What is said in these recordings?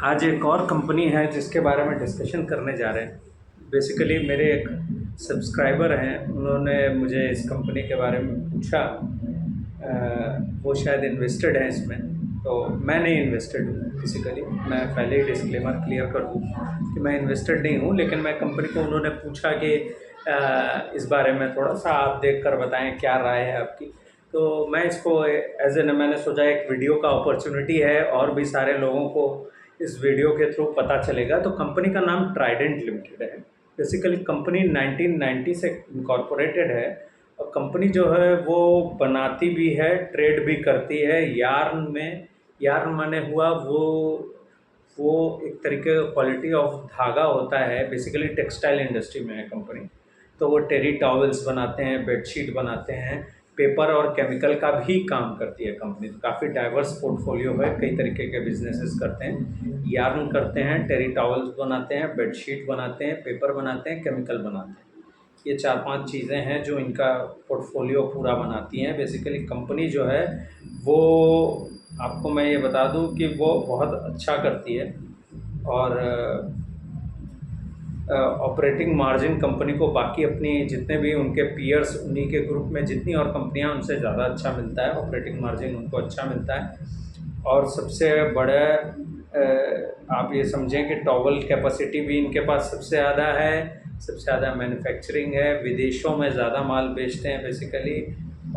आज एक और कंपनी है जिसके बारे में डिस्कशन करने जा रहे हैं। बेसिकली मेरे एक सब्सक्राइबर हैं, उन्होंने मुझे इस कंपनी के बारे में पूछा। वो शायद इन्वेस्टेड हैं इसमें, तो मैं नहीं इन्वेस्टेड हूँ बेसिकली। मैं पहले ही डिस्क्लेमर क्लियर कर दूँ कि मैं इन्वेस्टेड नहीं हूँ, लेकिन मैं कंपनी को उन्होंने पूछा कि इस बारे में थोड़ा सा आप देख कर बताएँ क्या राय है आपकी। तो मैं इसको एज एन मैंने सोचा एक वीडियो का अपॉर्चुनिटी है और भी सारे लोगों को इस वीडियो के थ्रू पता चलेगा। तो कंपनी का नाम ट्राइडेंट लिमिटेड है। बेसिकली कंपनी 1990 से इनकॉर्पोरेटेड है और कंपनी जो है वो बनाती भी है, ट्रेड भी करती है यार्न में। यार्न माने हुआ वो एक तरीके का क्वालिटी ऑफ धागा होता है। बेसिकली टेक्सटाइल इंडस्ट्री में है कंपनी। तो वो टेरी टॉवल्स बनाते हैं, बेडशीट बनाते हैं, पेपर और केमिकल का भी काम करती है कंपनी। तो काफ़ी डाइवर्स पोर्टफोलियो है, कई तरीके के बिजनेसेस करते हैं। यार्न करते हैं, टेरी टॉवल्स बनाते हैं, बेडशीट बनाते हैं, पेपर बनाते हैं, केमिकल बनाते हैं। ये 4-5 चीज़ें हैं जो इनका पोर्टफोलियो पूरा बनाती हैं। बेसिकली कंपनी जो है वो, आपको मैं ये बता दूं कि वो बहुत अच्छा करती है और ऑपरेटिंग मार्जिन कंपनी को बाकी अपनी जितने भी उनके पीयर्स, उन्हीं के ग्रुप में जितनी और कंपनियां उनसे ज़्यादा अच्छा मिलता है, ऑपरेटिंग मार्जिन उनको अच्छा मिलता है। और सबसे बड़ा आप ये समझें कि टॉवल कैपेसिटी भी इनके पास सबसे ज़्यादा है, सबसे ज़्यादा मैन्युफैक्चरिंग है, विदेशों में ज़्यादा माल बेचते हैं बेसिकली,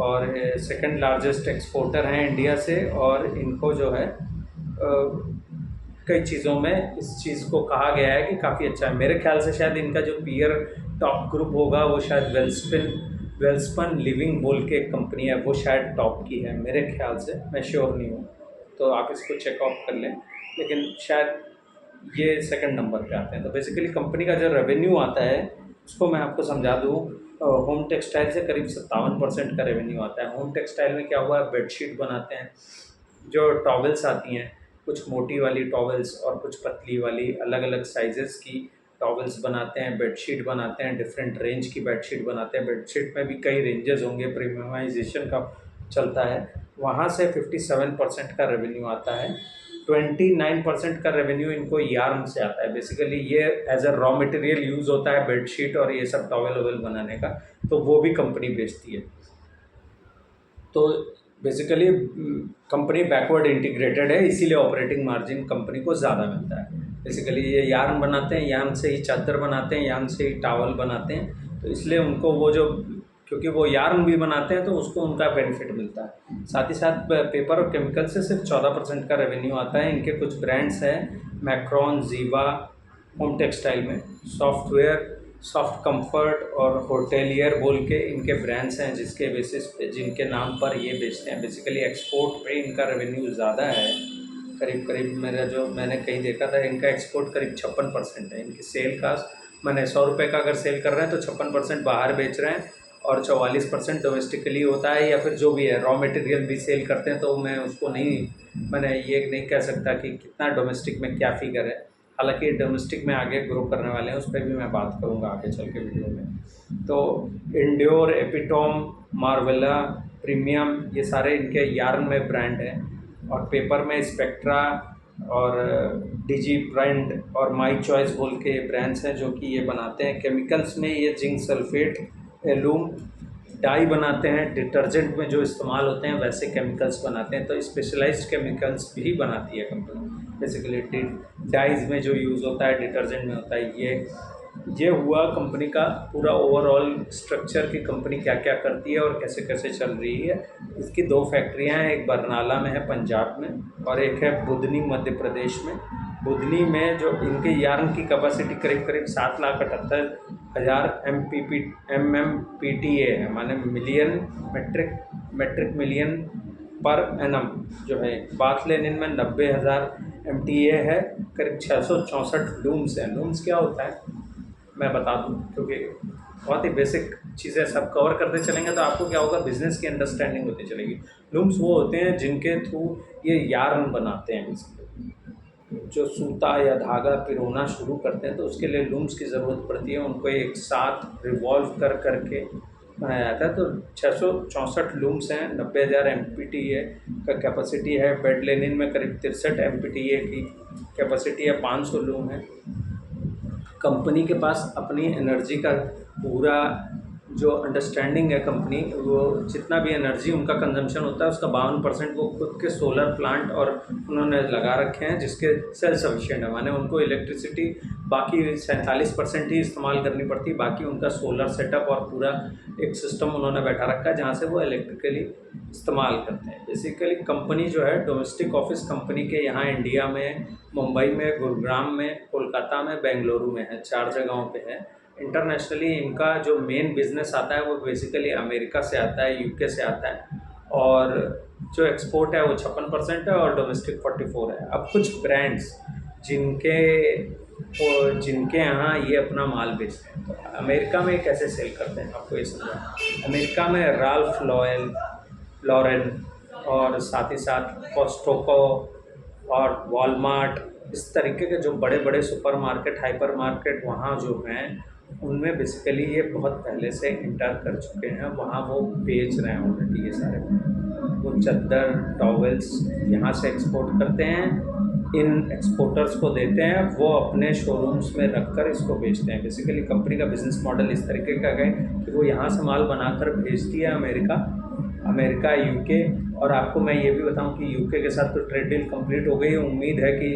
और सेकंड लार्जेस्ट एक्सपोर्टर हैं इंडिया से। और इनको जो है कई चीज़ों में इस चीज़ को कहा गया है कि काफ़ी अच्छा है। मेरे ख्याल से शायद इनका जो पीयर टॉप ग्रुप होगा वो शायद वेल्सपन लिविंग बोल के एक कंपनी है, वो शायद टॉप की है मेरे ख्याल से, मैं श्योर नहीं हूँ, तो आप इसको चेकआउट कर लें। लेकिन शायद ये सेकंड नंबर पे आते हैं। तो बेसिकली कंपनी का जो रेवेन्यू आता है उसको मैं आपको समझा दूँ। होम टेक्सटाइल से करीब 57% का रेवेन्यू आता है। होम टेक्सटाइल में क्या हुआ है, बेडशीट बनाते हैं, जो टॉवल्स आती हैं, कुछ मोटी वाली टॉवल्स और कुछ पतली वाली, अलग अलग साइजेस की टॉवल्स बनाते हैं, बेडशीट बनाते हैं, डिफरेंट रेंज की बेडशीट बनाते हैं। बेडशीट में भी कई रेंजेस होंगे, प्रीमियमाइजेशन का चलता है। वहाँ से 57% का रेवेन्यू आता है। 29% का रेवेन्यू इनको यार्न से आता है। बेसिकली ये as a raw material use होता है बेडशीट और ये सब टॉवल वॉवल बनाने का, तो वो भी कंपनी बेचती है। तो बेसिकली कंपनी बैकवर्ड इंटीग्रेटेड है, इसीलिए ऑपरेटिंग मार्जिन कंपनी को ज़्यादा मिलता है। बेसिकली ये यार्न बनाते हैं, यार्न से ही चादर बनाते हैं, यार्न से ही टावल बनाते हैं, तो इसलिए उनको वो जो, क्योंकि वो यार्न भी बनाते हैं तो उसको उनका बेनिफिट मिलता है। साथ ही साथ पेपर और केमिकल से सिर्फ 14% का रेवेन्यू आता है। इनके कुछ ब्रांड्स हैं, मैक्रॉन, जीवा, होम टेक्सटाइल में सॉफ्टवेयर, सॉफ्ट कंफर्ट और होटेलियर बोल के इनके ब्रांड्स हैं, जिसके बेसिस पे, जिनके नाम पर ये बेचते हैं। बेसिकली एक्सपोर्ट पे इनका रेवेन्यू ज़्यादा है। करीब करीब मेरा जो मैंने कहीं देखा था, इनका एक्सपोर्ट करीब 56% है। इनकी सेल का, मैंने 100 रुपये का अगर सेल कर रहे हैं तो 56% बाहर बेच रहे हैं और 44% डोमेस्टिकली होता है, या फिर जो भी है रॉ मटेरियल भी सेल करते हैं। तो मैं उसको नहीं, मैंने ये नहीं कह सकता कि कितना डोमेस्टिक में क्या फ़िगर है। हालांकि डोमेस्टिक में आगे ग्रो करने वाले हैं, उस पर भी मैं बात करूंगा आगे चल के वीडियो में। तो इंड्योर, एपिटोम, मार्वेला, प्रीमियम, ये सारे इनके यार्न में ब्रांड हैं। और पेपर में स्पेक्ट्रा और डिजी ब्रांड और माई चॉइस बोल के ब्रांड्स हैं जो कि ये बनाते हैं। केमिकल्स में ये जिंक सल्फेट, एलूम, डाई बनाते हैं। डिटर्जेंट में जो इस्तेमाल होते हैं वैसे केमिकल्स बनाते हैं, तो स्पेशलाइज्ड केमिकल्स भी बनाती है कंपनी। बेसिकली डाइज में जो यूज़ होता है डिटर्जेंट में होता है। ये हुआ कंपनी का पूरा ओवरऑल स्ट्रक्चर की कंपनी क्या क्या करती है और कैसे कैसे चल रही है। इसकी 2 फैक्ट्रियां हैं, एक बरनाला में है पंजाब में और एक है बुधनी मध्य प्रदेश में। बुधनी में जो इनके यार्न की कैपेसिटी करीब करीब 7,78,000 MMPTA है, माने million, metric million per annum जो है। बाथ लेनिन में 90,000 MTA है। करीब 664 लूम्स हैं। लूम्स क्या होता है मैं बता दूं, क्योंकि बहुत ही बेसिक चीज़ें सब कवर करते चलेंगे तो आपको क्या होगा, बिज़नेस की अंडरस्टैंडिंग होती चलेगी। लूम्स वो होते हैं जिनके थ्रू ये यार्न बनाते हैं। जो सूता या धागा पिरोना शुरू करते हैं तो उसके लिए लूम्स की ज़रूरत पड़ती है। उनको एक साथ रिवॉल्व कर करके बनाया जाता है। तो 664 लूम्स हैं, 90,000 MPTA का कैपेसिटी है। बेड लेनिन में करीब 63 MPTA की कैपेसिटी है 500 लोग हैं। कंपनी के पास अपनी एनर्जी का पूरा जो अंडरस्टैंडिंग है, कंपनी वो जितना भी एनर्जी उनका कंजम्पशन होता है उसका 52% वो खुद के सोलर प्लांट और उन्होंने लगा रखे हैं, जिसके सेल्फ सफिशिएंट है, माने उनको इलेक्ट्रिसिटी बाकी 47% ही इस्तेमाल करनी पड़ती है, बाकी उनका सोलर सेटअप और पूरा एक सिस्टम उन्होंने बैठा रखा है जहाँ से वो इलेक्ट्रिकली इस्तेमाल करते हैं। बेसिकली कंपनी जो है डोमेस्टिक ऑफिस कंपनी के यहाँ इंडिया में, मुंबई में, गुरुग्राम में, कोलकाता में, बेंगलुरु में है, 4 जगहों पे है। इंटरनेशनली इनका जो मेन बिज़नेस आता है वो बेसिकली अमेरिका से आता है, यूके से आता है, और जो एक्सपोर्ट है वो 56% है और डोमेस्टिक 44 है। अब कुछ ब्रांड्स जिनके यहाँ ये अपना माल बेचते हैं, तो अमेरिका में कैसे सेल करते हैं आपको ये समझा। अमेरिका में राल्फ लॉरेन और साथ ही साथ कॉस्टको और वॉलमार्ट, इस तरीके के जो बड़े बड़े सुपरमार्केट, हाइपर मार्केट वहाँ जो हैं उनमें बेसिकली ये बहुत पहले से इंटर कर चुके हैं, वहाँ वो बेच रहे हैं ऑलरेडी ये सारे। वो चादर, टॉवेल्स यहाँ से एक्सपोर्ट करते हैं, इन एक्सपोर्टर्स को देते हैं, वो अपने शोरूम्स में रखकर इसको बेचते हैं। बेसिकली कंपनी का बिज़नेस मॉडल इस तरीके का है कि वो यहाँ से माल बनाकर भेजती है अमेरिका, यूके। और आपको मैं ये भी बताऊं कि यूके के साथ तो ट्रेड डील कंप्लीट हो गई, उम्मीद है कि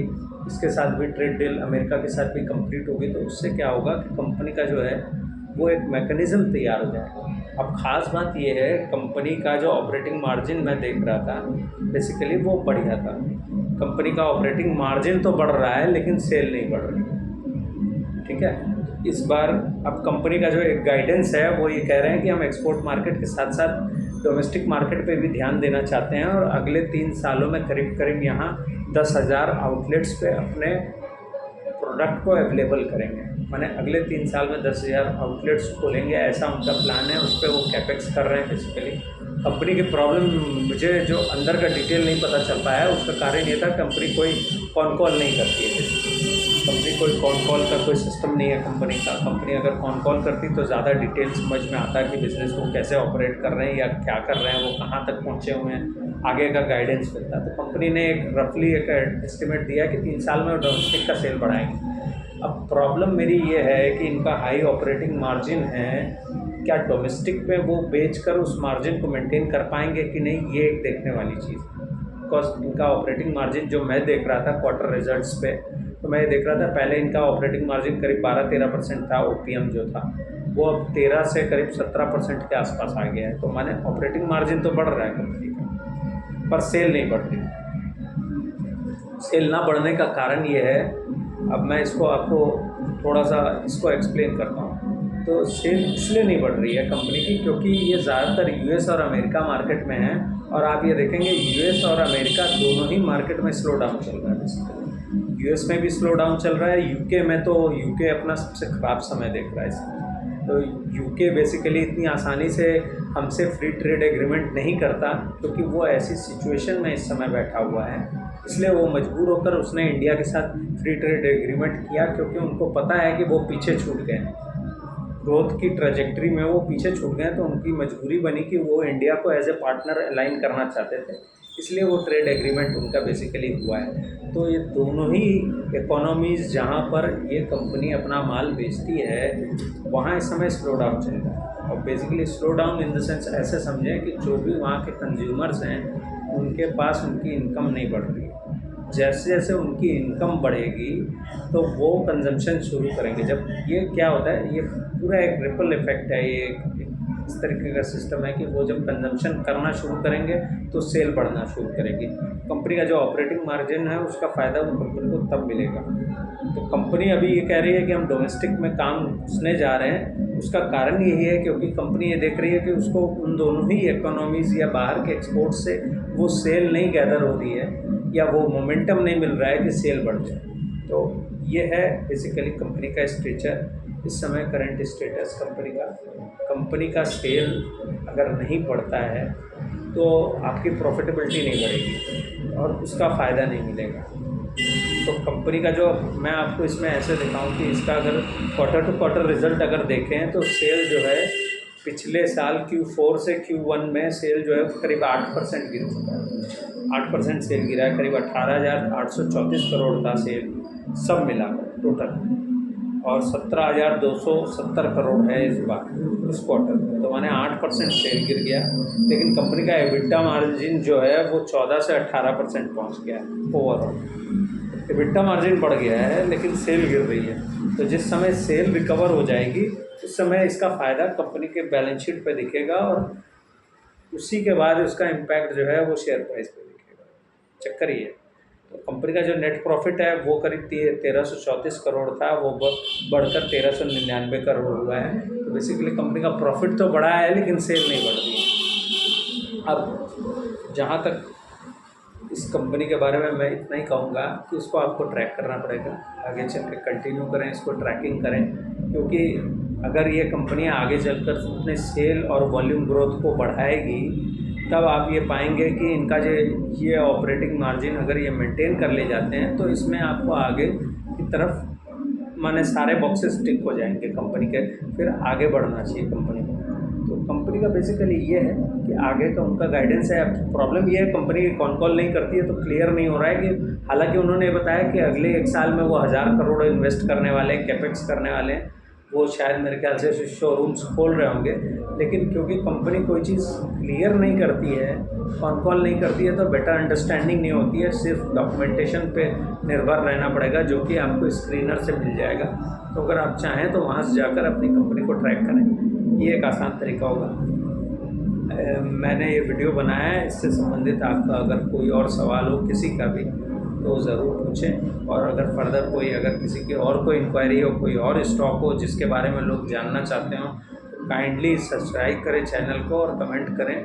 इसके साथ भी ट्रेड डील अमेरिका के साथ भी कंप्लीट होगी। तो उससे क्या होगा कि कंपनी का जो है वो एक मैकेनिज़्म तैयार हो जाएगा। अब ख़ास बात ये है, कंपनी का जो ऑपरेटिंग मार्जिन मैं देख रहा था बेसिकली वो बढ़िया था। कंपनी का ऑपरेटिंग मार्जिन तो बढ़ रहा है लेकिन सेल नहीं बढ़ रही, ठीक है। इस बार अब कंपनी का जो एक गाइडेंस है वो ये कह रहे हैं कि हम एक्सपोर्ट मार्केट के साथ साथ डोमेस्टिक मार्केट पे भी ध्यान देना चाहते हैं, और अगले 3 सालों में करीब करीब यहाँ 10,000 आउटलेट्स पे अपने प्रोडक्ट को अवेलेबल करेंगे। माने अगले 3 साल में 10,000 आउटलेट्स खोलेंगे, ऐसा उनका प्लान है। उस पर वो कैपेक्स कर रहे हैं। बेसिकली कंपनी की प्रॉब्लम, मुझे जो अंदर का डिटेल नहीं पता चल पाया है, उसका कारण ये था कंपनी कोई कॉन कॉल नहीं करती है। कंपनी कोई कॉन कॉल का कोई सिस्टम नहीं है कंपनी का। कंपनी अगर कॉन कॉल करती तो ज़्यादा डिटेल समझ में आता कि बिज़नेस को कैसे ऑपरेट कर रहे हैं या क्या कर रहे हैं, वो कहाँ तक पहुँचे हुए हैं, आगे का गाइडेंस मिलता। तो कंपनी ने एक रफली एक एस्टिमेट दिया कि 3 साल में डोमेस्टिक का सेल बढ़ाएंगे। अब प्रॉब्लम मेरी ये है कि इनका हाई ऑपरेटिंग मार्जिन है, क्या डोमेस्टिक में वो बेचकर उस मार्जिन को मेंटेन कर पाएंगे कि नहीं, ये एक देखने वाली चीज़। बिकॉज इनका ऑपरेटिंग मार्जिन जो मैं देख रहा था क्वार्टर रिजल्ट्स पे, तो मैं देख रहा था पहले इनका ऑपरेटिंग मार्जिन करीब 12-13% था, ओपीएम जो था वो अब 13 से करीब 17% के आसपास आ गया है। तो माने ऑपरेटिंग मार्जिन तो बढ़ रहा है कंपनी का, पर सेल नहीं बढ़ रही। सेल ना बढ़ने का कारण ये है, अब मैं इसको आपको थोड़ा सा इसको एक्सप्लेन करता हूँ। तो सेल इसलिए नहीं बढ़ रही है कंपनी की क्योंकि ये ज़्यादातर यूएस और अमेरिका मार्केट में है, और आप ये देखेंगे यूएस और अमेरिका दोनों ही मार्केट में स्लो डाउन चल रहा है। बेसिकली यूएस में भी स्लो डाउन चल रहा है, यूके में तो यूके अपना सबसे ख़राब समय देख रहा है इसमें। तो यूके बेसिकली इतनी आसानी से हमसे फ्री ट्रेड एग्रीमेंट नहीं करता क्योंकि वो ऐसी सिचुएशन में इस समय बैठा हुआ है, इसलिए वो मजबूर होकर उसने इंडिया के साथ फ्री ट्रेड एग्रीमेंट किया, क्योंकि उनको पता है कि वो पीछे छूट गए हैं, ग्रोथ की ट्रैजेक्टरी में वो पीछे छूट गए। तो उनकी मजबूरी बनी कि वो इंडिया को एज ए पार्टनर अलाइन करना चाहते थे, इसलिए वो ट्रेड एग्रीमेंट उनका बेसिकली हुआ है। तो ये दोनों ही इकोनॉमीज़ जहाँ पर ये कंपनी अपना माल बेचती है वहाँ इस समय स्लो डाउन चल रहा है। और basically slow down in the sense ऐसे समझें कि जो भी वहाँ के कंज्यूमर्स हैं उनके पास उनकी इनकम नहीं बढ़ रही है। जैसे जैसे उनकी इनकम बढ़ेगी तो वो कंजम्पशन शुरू करेंगे। जब ये क्या होता है, ये पूरा एक रिपल इफेक्ट है, ये इस तरीके का सिस्टम है कि वो जब कंजम्पशन करना शुरू करेंगे तो सेल बढ़ना शुरू करेगी। कंपनी का जो ऑपरेटिंग मार्जिन है उसका फ़ायदा वो कंपनी को तब मिलेगा। तो कंपनी अभी ये कह रही है कि हम डोमेस्टिक में काम घुसने जा रहे हैं, उसका कारण यही है क्योंकि कंपनी ये देख रही है कि उसको उन दोनों ही इकोनॉमीज़ या बाहर के एक्सपोर्ट से वो सेल नहीं गैदर हो रही है या वो मोमेंटम नहीं मिल रहा है कि सेल बढ़ जाए। तो ये है बेसिकली कंपनी का स्ट्रक्चर इस समय, करंट स्टेटस कंपनी का सेल अगर नहीं बढ़ता है तो आपकी प्रॉफिटेबिलिटी नहीं बढ़ेगी और उसका फ़ायदा नहीं मिलेगा। तो कंपनी का जो मैं आपको इसमें ऐसे दिखाऊं कि इसका अगर क्वार्टर टू क्वार्टर रिज़ल्ट अगर देखें तो सेल जो है पिछले साल Q4 से Q1 में सेल जो है करीब 8% गिर चुका है। 8% सेल गिरा है, करीब 18,834 करोड़ था सेल सब मिलाकर टोटल, और 17,270 करोड़ है इस क्वार्टर में, तो माने 8% सेल गिर गया। लेकिन कंपनी का एबिटा मार्जिन जो है वो 14 से 18% पहुँच गया है ओवरऑल। एबिटा मार्जिन बढ़ गया है लेकिन सेल गिर रही है, तो जिस समय सेल रिकवर हो जाएगी उस समय इसका फ़ायदा कंपनी के बैलेंस शीट पे दिखेगा, और उसी के बाद उसका इम्पैक्ट जो है वो शेयर प्राइस पे दिखेगा। चक्कर ये है। तो कंपनी का जो नेट प्रॉफिट है वो करीब 1334 करोड़ था, वो बढ़कर 1399 करोड़ हुआ है। तो बेसिकली कंपनी का प्रॉफिट तो बढ़ा है लेकिन सेल नहीं बढ़ रही है। अब जहाँ तक इस कंपनी के बारे में मैं इतना ही कहूँगा कि उसको आपको ट्रैक करना पड़ेगा, आगे चल के कंटिन्यू करें, इसको ट्रैकिंग करें, क्योंकि अगर ये कंपनी आगे चलकर अपने सेल और वॉल्यूम ग्रोथ को बढ़ाएगी तब आप ये पाएंगे कि इनका जो ये ऑपरेटिंग मार्जिन अगर ये मेंटेन कर ले जाते हैं तो इसमें आपको आगे की तरफ माने सारे बॉक्सेस टिक हो जाएंगे कंपनी के, फिर आगे बढ़ना चाहिए कंपनी को। तो कंपनी का बेसिकली ये है कि आगे का उनका गाइडेंस है। अब प्रॉब्लम ये है कंपनी कॉन कॉल नहीं करती है तो क्लियर नहीं हो रहा है कि, हालांकि उन्होंने बताया कि अगले 1 साल में वो 1000 करोड़ इन्वेस्ट करने वाले हैं, कैपेक्स करने वाले हैं, वो शायद मेरे ख्याल से शोरूम्स खोल रहे होंगे। लेकिन क्योंकि कंपनी कोई चीज़ क्लियर नहीं करती है, कॉन कॉल नहीं करती है, तो बेटर अंडरस्टैंडिंग नहीं होती है, सिर्फ डॉक्यूमेंटेशन पे निर्भर रहना पड़ेगा जो कि आपको स्क्रीनर से मिल जाएगा। तो अगर आप चाहें तो वहाँ से जाकर अपनी कंपनी को ट्रैक करें, ये एक आसान तरीका होगा। मैंने ये वीडियो बनाया है, इससे संबंधित आपका अगर कोई और सवाल हो किसी का भी तो ज़रूर पूछें, और अगर फर्दर कोई अगर किसी की और कोई इंक्वायरी हो, कोई और स्टॉक हो जिसके बारे में लोग जानना चाहते हो, तो काइंडली सब्सक्राइब करें चैनल को और कमेंट करें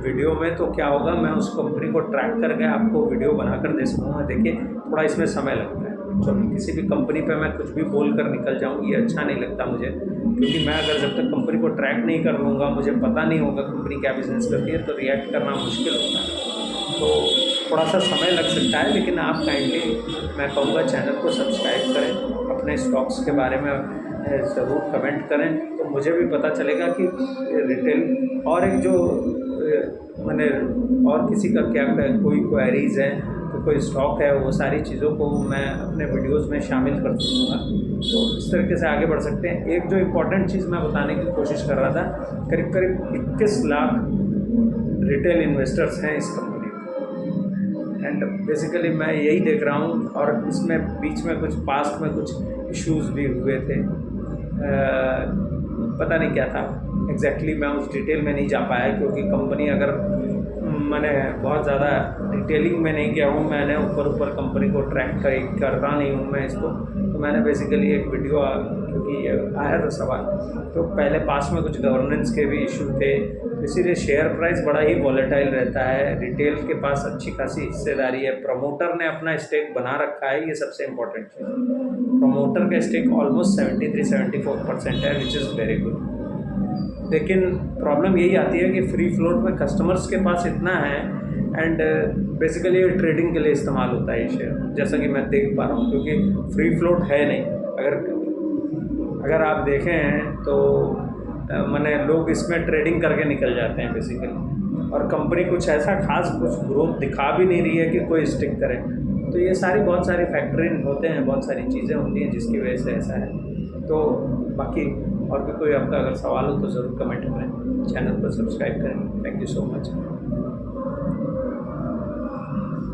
वीडियो में। तो क्या होगा, मैं उस कंपनी को ट्रैक करके आपको वीडियो बनाकर दे सकूँगा। देखिए थोड़ा इसमें समय लगता है, तो किसी भी कंपनी पे मैं कुछ भी बोल कर निकल जाऊँ ये अच्छा नहीं लगता मुझे, क्योंकि मैं अगर जब तक कंपनी को ट्रैक नहीं कर लूँगा, मुझे पता नहीं होगा कंपनी क्या बिज़नेस करती है, तो रिएक्ट करना मुश्किल होता है। तो थोड़ा सा समय लग सकता है, लेकिन आप काइंडली मैं कहूँगा चैनल को सब्सक्राइब करें, अपने स्टॉक्स के बारे में ज़रूर कमेंट करें, तो मुझे भी पता चलेगा कि रिटेल और एक जो मैंने और किसी का क्या कोई क्वेरीज़ है, तो कोई स्टॉक है, वो सारी चीज़ों को मैं अपने वीडियोस में शामिल कर सकूँगा। तो इस तरीके से आगे बढ़ सकते हैं। एक जो इम्पोर्टेंट चीज़ मैं बताने की कोशिश कर रहा था, करीब करीब 21 लाख रिटेल इन्वेस्टर्स हैं इस कंपनी में, एंड बेसिकली मैं यही देख रहा हूँ। और इसमें बीच में कुछ पास्ट में कुछ इश्यूज़ भी हुए थे, पता नहीं क्या था एग्जैक्टली, मैं उस डिटेल में नहीं जा पाया, क्योंकि कंपनी अगर मैंने बहुत ज़्यादा डिटेलिंग में नहीं किया हूँ, मैंने ऊपर कंपनी को ट्रैक करता नहीं हूँ मैं इसको, तो मैंने बेसिकली एक वीडियो, क्योंकि आया था सवाल, तो पहले पास में कुछ गवर्नेंस के भी इशू थे, तो इसीलिए शेयर प्राइस बड़ा ही वॉलेटाइल रहता है। रिटेल के पास अच्छी खासी हिस्सेदारी है, प्रमोटर ने अपना स्टेक बना रखा है, ये सबसे इम्पोर्टेंट चीज़। प्रमोटर का स्टेक ऑलमोस्ट 73-74% है, विच इज़ वेरी गुड। लेकिन प्रॉब्लम यही आती है कि फ्री फ्लोट में कस्टमर्स के पास इतना है, एंड बेसिकली ये ट्रेडिंग के लिए इस्तेमाल होता है ये शेयर, जैसा कि मैं देख पा रहा हूँ, क्योंकि फ्री फ्लोट है नहीं। अगर आप देखें तो माने लोग इसमें ट्रेडिंग करके निकल जाते हैं बेसिकली, और कंपनी कुछ ऐसा खास कुछ ग्रोथ दिखा भी नहीं रही है कि कोई स्टिक करे। तो ये सारी बहुत सारे फैक्टरिंग होते हैं, बहुत सारी चीज़ें होती हैं जिसकी वजह से ऐसा है। तो बाकी और भी कोई आपका अगर सवाल हो तो ज़रूर कमेंट करें, चैनल पर सब्सक्राइब करें। Thank you so much.